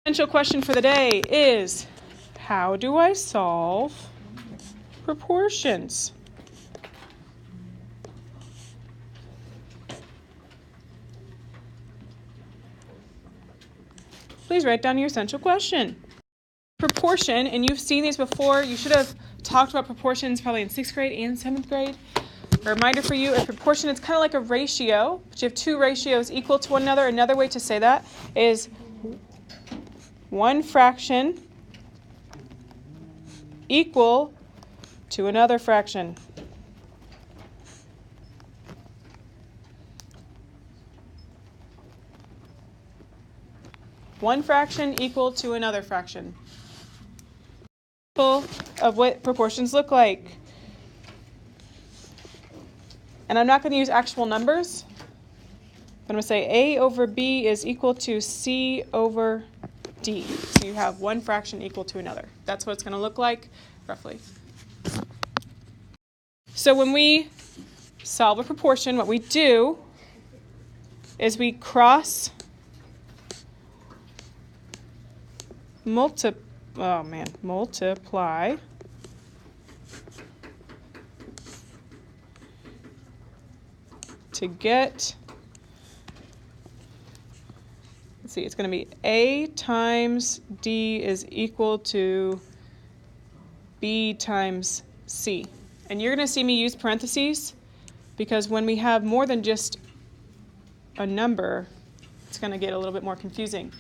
Essential question for the day is, how do I solve proportions? Please write down your essential question. Proportion, and you've seen these before. You should have talked about proportions probably in 6th grade and 7th grade. A reminder for you, a proportion is kind of like a ratio, but you have two ratios equal to one another. Another way to say that is one fraction equal to another fraction. One fraction equal to another fraction. Of what proportions look like. And I'm not going to use actual numbers, but I'm going to say A over B is equal to C over D. So you have one fraction equal to another. That's what it's going to look like, roughly. So when we solve a proportion, what we do is we cross multiply to get, let's see, it's going to be A times D is equal to B times C. And you're going to see me use parentheses because when we have more than just a number, it's going to get a little bit more confusing.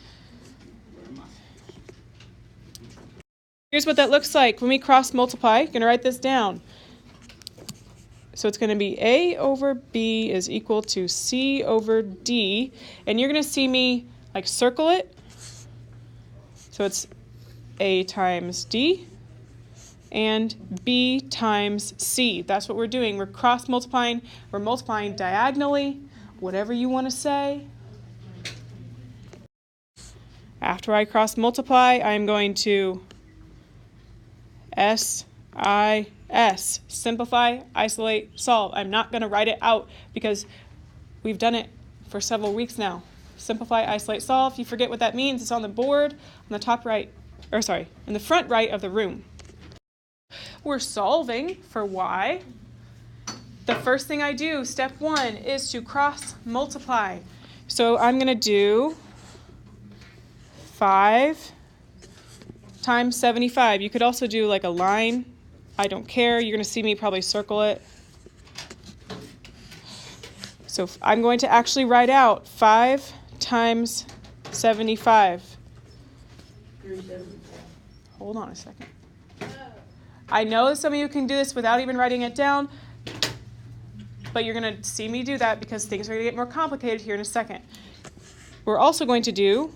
Here's what that looks like when we cross multiply. I'm going to write this down. So it's going to be A over B is equal to C over D. And you're going to see me like circle it. So it's A times D and B times C. That's what we're doing. We're cross multiplying. We're multiplying diagonally, whatever you want to say. After I cross multiply, I'm going to SIS, simplify, isolate, solve. I'm not going to write it out because we've done it for several weeks now. Simplify, isolate, solve. If you forget what that means, it's on the board on the top right, in the front right of the room. We're solving for y. The first thing I do, step 1, is to cross multiply. So I'm going to do 5 times 75. You could also do like a line. I don't care. You're going to see me probably circle it. So I'm going to actually write out 5 times 75. Hold on a second. I know some of you can do this without even writing it down, but you're going to see me do that because things are going to get more complicated here in a second. We're also going to do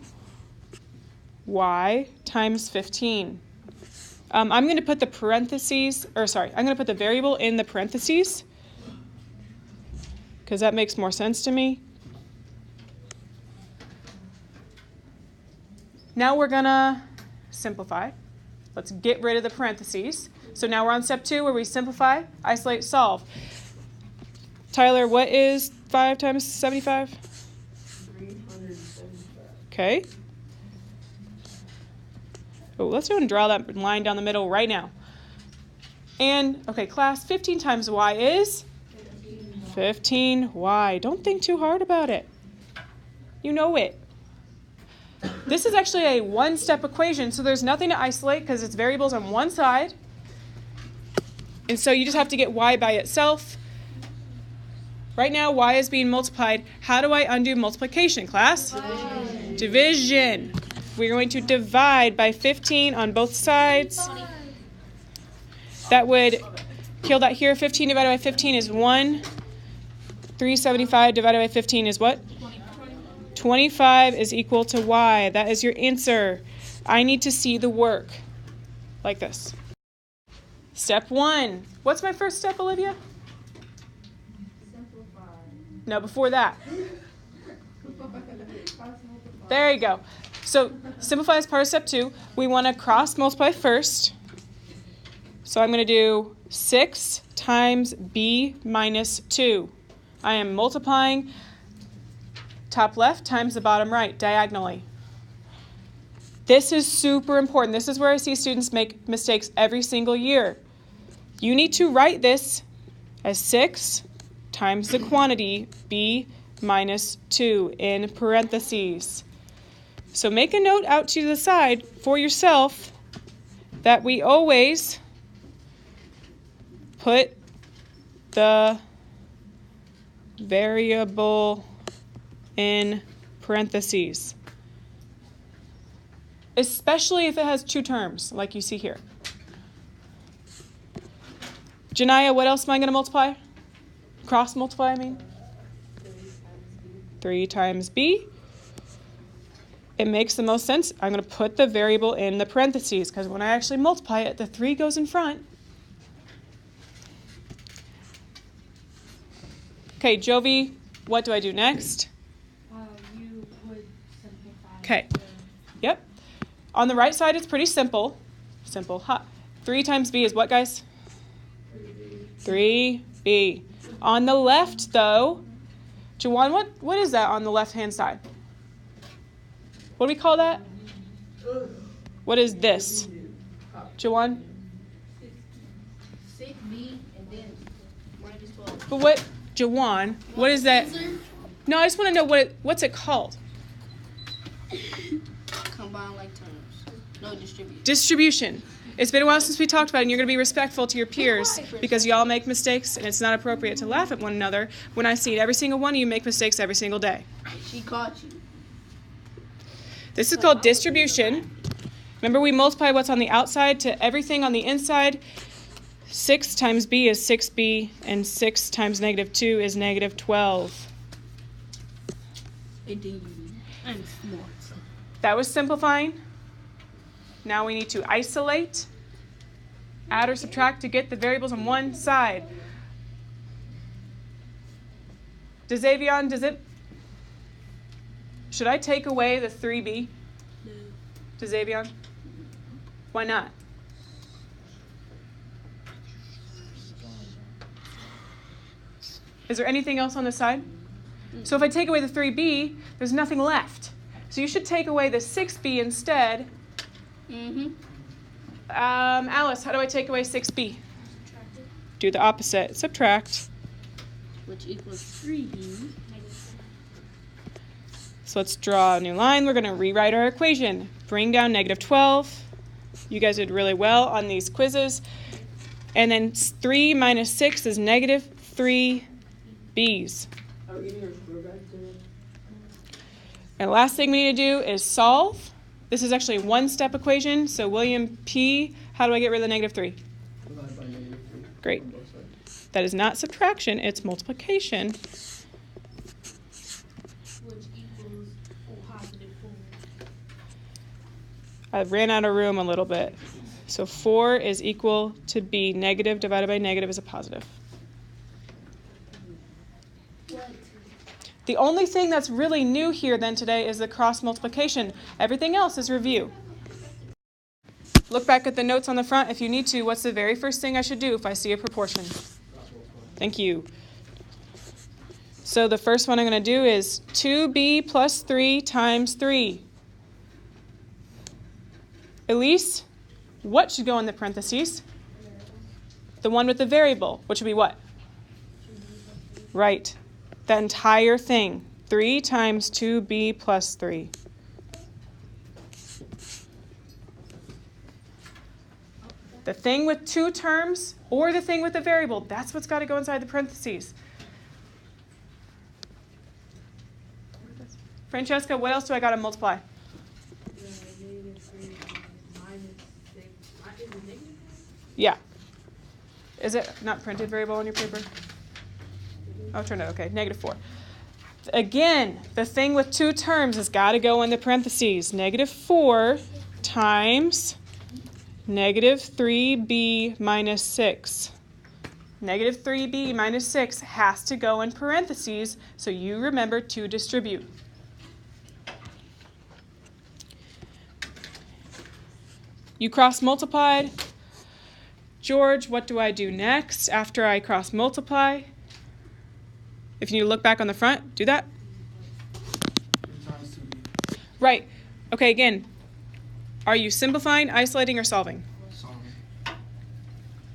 y times 15. I'm going to put the I'm going to put the variable in the parentheses because that makes more sense to me. Now we're going to simplify. Let's get rid of the parentheses. So now we're on step 2 where we simplify, isolate, solve. Tyler, what is 5 times 75? 375. Okay. Oh, let's go and draw that line down the middle right now. And, okay, class, 15 times y is? 15y. Don't think too hard about it. You know it. This is actually a one-step equation, so there's nothing to isolate because it's variables on one side. And so you just have to get y by itself. Right now, y is being multiplied. How do I undo multiplication, class? Division. We're going to divide by 15 on both sides. That would kill that here. 15 divided by 15 is 1. 375 divided by 15 is what? 25 is equal to y. That is your answer. I need to see the work like this. Step 1. What's my first step, Olivia? Simplify. No, before that. There you go. So simplify is part of step 2. We want to cross multiply first. So I'm going to do 6 times b minus 2. I am multiplying top left times the bottom right diagonally. This is super important. This is where I see students make mistakes every single year. You need to write this as 6 times the quantity b minus 2 in parentheses. So make a note out to the side for yourself that we always put the variable in parentheses, especially if it has 2 terms, like you see here. Janiyah, what else am I going to multiply? Cross multiply, I mean. 3 times b. It makes the most sense. I'm going to put the variable in the parentheses because when I actually multiply it, the 3 goes in front. Okay, Jovi, what do I do next? You would simplify. Okay. Yep. On the right side, it's pretty simple. Simple. 3 times b is what, guys? 3b. On the left, though, Jawan, what is that on the left-hand side? What do we call that? What is this? Jawan? 6b and then minus 12. But what, Jawan, what is that? No, I just want to know what's it called? Combine like terms. No, distribute. Distribution. It's been a while since we talked about it, and you're going to be respectful to your peers because y'all make mistakes, and it's not appropriate to laugh at one another when I see every single one of you make mistakes every single day. She caught you. This is called distribution. Remember, we multiply what's on the outside to everything on the inside. 6 times b is 6b, and 6 times negative 2 is negative 12. I'm smart. That was simplifying. Now we need to isolate, add or subtract to get the variables on one side. Xavion, should I take away the 3b? No. Xavion? Why not? Is there anything else on the side? So if I take away the 3b, there's nothing left. So you should take away the 6b instead. Alice, how do I take away 6b? Do the opposite. Subtract. Which equals 3b. So let's draw a new line. We're going to rewrite our equation. Bring down negative 12. You guys did really well on these quizzes. And then 3 minus 6 is negative 3b's. And the last thing we need to do is solve. This is actually a one-step equation. So William P., how do I get rid of the negative 3? Great. That is not subtraction, it's multiplication. Which equals positive 4. I ran out of room a little bit. So 4 is equal to b. Negative divided by negative is a positive. The only thing that's really new here then today is the cross multiplication. Everything else is review. Look back at the notes on the front if you need to. What's the very first thing I should do if I see a proportion? Thank you. So the first one I'm going to do is 2b plus 3 times 3. Elise, what should go in the parentheses? The one with the variable, which would be what? Right. The entire thing. 3 times 2b plus 3. The thing with 2 terms or the thing with the variable, that's what's got to go inside the parentheses. Francesca, what else do I got to multiply? Yeah. Is it not printed variable on your paper? Oh, turned out okay. Negative 4. Again, the thing with 2 terms has got to go in the parentheses. Negative 4 times negative 3b minus 6. Negative 3b minus 6 has to go in parentheses, so you remember to distribute. You cross multiplied. George, what do I do next after I cross multiply? If you need to look back on the front, do that. Right. Okay, again, Are you simplifying, isolating, or solving? Solving.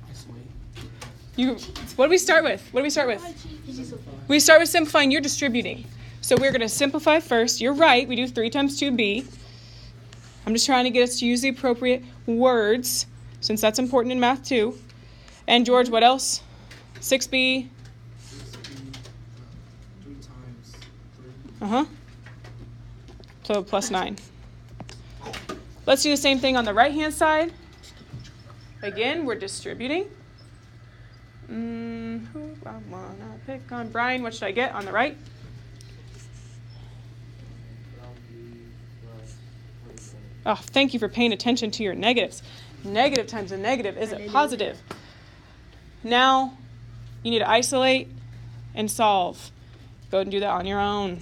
Isolate. What do we start with? What do we start with? We start with simplifying. You're distributing. So we're going to simplify first. You're right. We do 3 times 2b. I'm just trying to get us to use the appropriate words, since that's important in math too. And George, what else? 6b. 3 times 3. Uh-huh. So plus 9. Let's do the same thing on the right-hand side. Again, we're distributing. Who I want to pick on? Brian, what should I get on the right? Oh, thank you for paying attention to your negatives. Negative times a negative is a positive. Now, you need to isolate and solve. Go ahead and do that on your own.